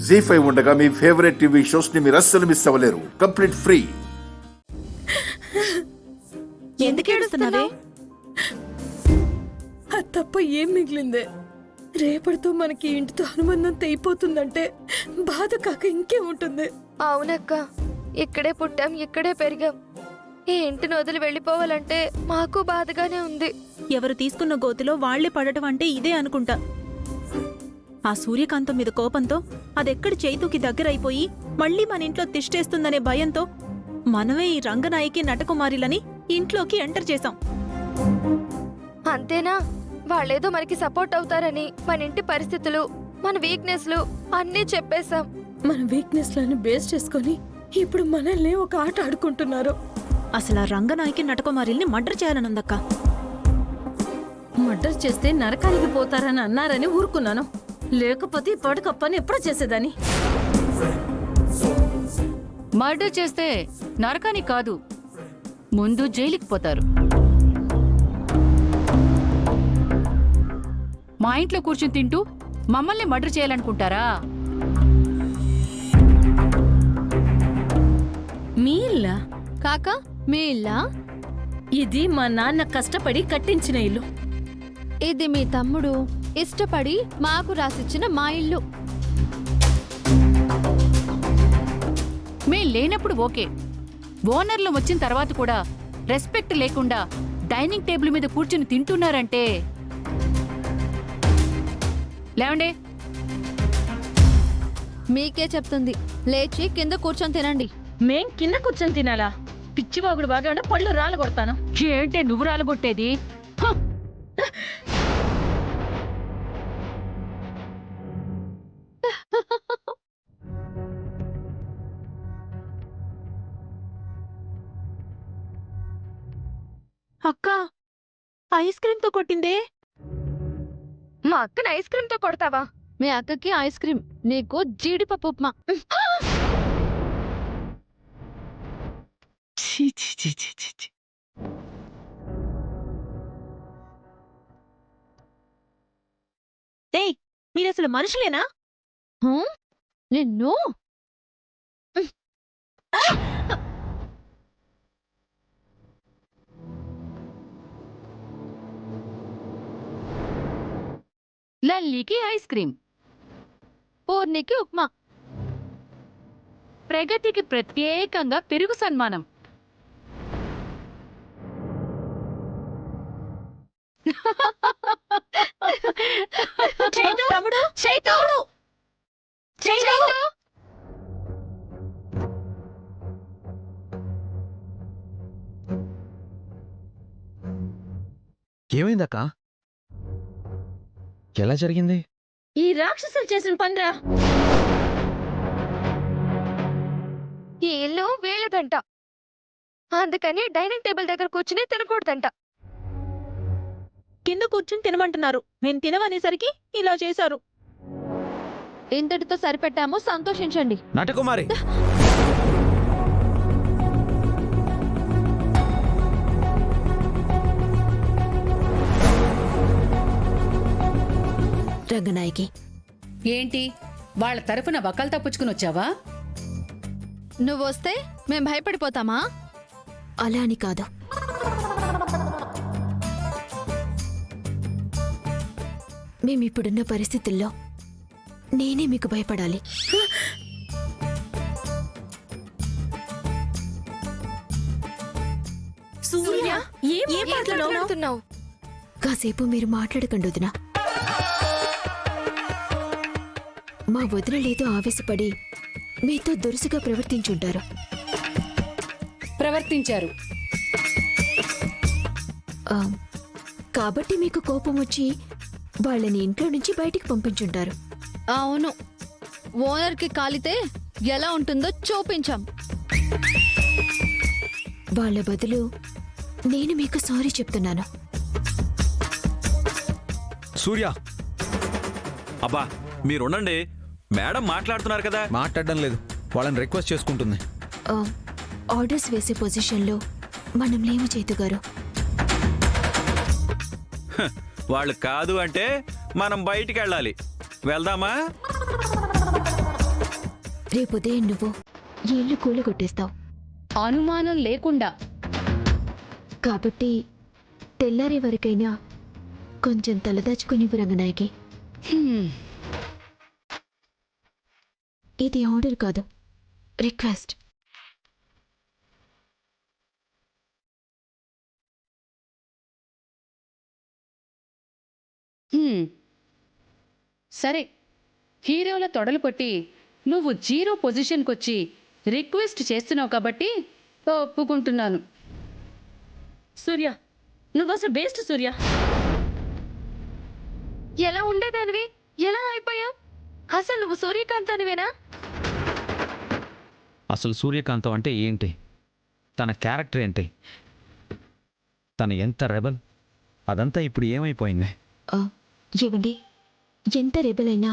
జీ5 ఉండగా మీ favourite TV shows ని మీరు అస్సలు మిస్ అవ్వలేరు. Complete free. ఎందుకు ఏడుస్తున్నావే? అది తప్ప ఏం మిగిలిందే? రేపటితో మనకి ఇంటితో అనుబంధం తెగిపోతుందంటే బాధ కాక ఇంకేముంటుంది? అవునక్క, ఇక్కడే పుట్టాం, ఇక్కడే పెరిగాం. ఈ ఇంటిని వదిలి వెళ్ళిపోవాలంటే మాకు బాధగానే ఉంది. ఎవరు తీసుకున్న గోతిలో వాళ్లే పడటం అంటే ఇదే అనుకుంటా. ఆ సూర్యకాంతం మీద కోపంతో అదెక్కడి చైతూకి దగ్గరైపోయి మళ్లీ మన ఇంట్లో తిష్టేస్తుందనే భయంతో మనమే ఈ రంగనాయకి నటకుమారిలని ఇంట్లోకి ఎంటర్ చేశాం. అంతేనా? వాళ్ళేదో మనకి సపోర్ట్ అవుతారని మన ఇంటి పరిస్థితులు, మన వీక్నెస్లు అన్నీ చెప్పేశాం. మన వీక్నెస్ లను బేస్ చేసుకొని ఇప్పుడు మనల్ని ఒక ఆట ఆడుకుంటున్నారు. అసలు ఆ రంగనాయకి నటకుమారిల్ని మర్డర్ చేయాలనుందక్క. మర్డర్ చేస్తే నరకానికి పోతారని అన్నారని ఊరుకున్నాను. లేకపోతే ఇప్పటికప్పని ఎప్పుడు చేసేదాన్ని. మర్డర్ చేస్తే నరకానికి కాదు, ముందు జైలుకి పోతారు. మా ఇంట్లో కూర్చుని తింటూ మమ్మల్ని మర్డర్ చేయాలనుకుంటారా? మీ ఇల్లా? కాకా, మీ ఇల్లా? ఇది మా నాన్న కష్టపడి కట్టించిన ఇల్లు. ఇది మీ తమ్ముడు ఇష్టపడి మాకు రాసిచ్చిన మా ఇల్లు. మేం లేనప్పుడు ఓకే, ఓనర్లు వచ్చిన తర్వాత కూడా రెస్పెక్ట్ లేకుండా డైనింగ్ టేబుల్ మీద కూర్చుని తింటున్నారంటే లేవండి. మీకే చెప్తుంది, లేచి కింద కూర్చొని తినండి. మేం కింద కూర్చొని తినాలా? పిచ్చివాగుడు బాగా ఉంటే పళ్ళు రాళ్ళు కొడతాను. ఏంటే నువ్వు రాలగొట్టేది? అక్క, ఐస్ క్రీమ్ తో కొట్టిందే. మా అక్కని ఐస్ క్రీమ్ తో కొడతావా? మీ అక్కకి ఐస్ క్రీమ్, నీకు జీడిపప్పు ఉప్మా. ఛీ, ఛీ, ఛీ, ఛీ, ఛీ, ఛీ. ఏయ్, మీరసలు మనుషులేనా? నిన్ను లల్లికి ఐస్ క్రీమ్, పూర్ణికి ఉప్మా. ప్రగతికి ప్రత్యేకంగా పెరుగు సన్మానం. తమ్ముడు, ఏమైందక్క? ఎలా జరిగింది? ఈ రాక్షసులు చేసిన పనిరా. ఈ ఇల్లు వీళ్ళదంట, అందుకని డైనింగ్ టేబుల్ దగ్గర కూర్చుని తినకూడదంట. కింద కూర్చుని తినమంటున్నారు, నేను తినవనేసరికి ఇలా చేశారు. ఇంతటితో సరిపెట్టాము, సంతోషించండి. నటకుమారి, రంగనాయకి, ఏంటి వాళ్ళ తరఫున వకాలు తప్పుచుకుని వచ్చావా? నువ్వొస్తే మేం భయపడిపోతామా? అలా అని కాదు. మేమిప్పుడున్న పరిస్థితుల్లో నేనే మీకు భయపడాలి. సూర్య, ఏం మాట్లాడుతున్నావు? కాసేపు మీరు మాట్లాడకండి వదినా. మా వదిన లేదో ఆవేశపడి మీతో దురుసుగా ప్రవర్తించుంటారు. ప్రవర్తించారు. కాబట్టి మీకు కోపం వచ్చి వాళ్ళని ఇంట్లో నుంచి బయటికి పంపించుంటారు. అవును, ఓనర్కి కాలితే ఎలా ఉంటుందో చూపించాం. వాళ్ళ బదులు నేను మీకు సారీ చెప్తున్నాను. సూర్య, అబ్బా మీరుండండి, మేడం మాట్లాడుతున్నారు కదా. మాట్లాడడం లేదు, వాళ్ళని రిక్వెస్ట్ చేసుకుంటుంది. ఆర్డర్స్ వేసే పొజిషన్లో మనం లేము చేతు గారు. వాళ్ళు కాదు అంటే మనం బయటికి వెళ్ళాలి. వెళ్దామా? రేపు ఉదయం నువ్వు ఈ ఇల్లు కూలగొట్టేస్తావు. అనుమానం లేకుండా. కాబట్టి తెల్లారే వరకైనా కొంచెం తలదాచుకునివ్వు రంగనాయకి. హ్మ్. ఇది ఆర్డర్ కాదు, రిక్వెస్ట్. సరే, హీరోల తొడలు కొట్టి నువ్వు జీరో పొజిషన్కొచ్చి రిక్వెస్ట్ చేస్తున్నావు కాబట్టి ఒప్పుకుంటున్నాను. సూర్య, నువ్వు అసలు బేస్ట్ సూర్య. ఎలా ఉండేదానివి ఎలా అయిపోయావు? అసలు నువ్వు సూర్యకాంత్ అనివేనా? అసలు సూర్యకాంతం అంటే ఏంటి? తన క్యారెక్టర్ ఏంటి? తను ఎంత రెబల్? అదంతా ఇప్పుడు ఏమైపోయింది? ఏవండి, ఎంత రెబలైనా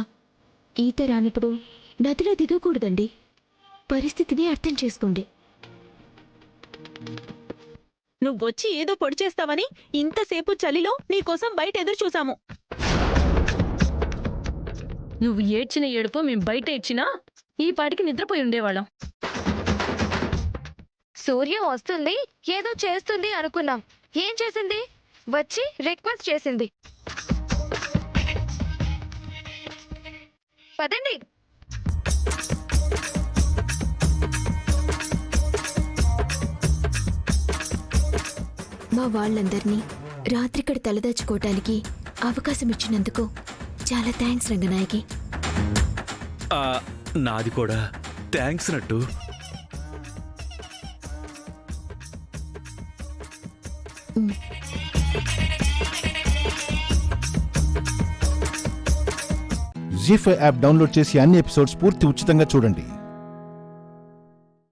ఈత రానప్పుడు నదిలో దిగకూడదండి. పరిస్థితిని అర్థం చేసుకోండి. నువ్వొచ్చి ఏదో పొడి చేస్తావని ఇంతసేపు చలిలో నీకోసం బయట ఎదురు చూసాము. నువ్వు ఏడ్చిన ఏడుపు మేము బయట ఇచ్చినా ఈ పాటికి నిద్రపోయి ఉండేవాళ్ళం. సూర్య వస్తుంది ఏదో చేస్తుంది అనుకున్నాం. ఏం చేసింది? వచ్చి రిక్వెస్ట్ చేసింది. పదండి. మా వాళ్ళందరినీ రాత్రిక్కడ తలదాచుకోవటానికి అవకాశం ఇచ్చినందుకు చాలా థ్యాంక్స్ రంగనాయకి. నాది కూడా థ్యాంక్స్ నట్టు. జీ5 యాప్ డౌన్లోడ్ చేసి అన్ని ఎపిసోడ్స్ పూర్తి ఉచితంగా చూడండి.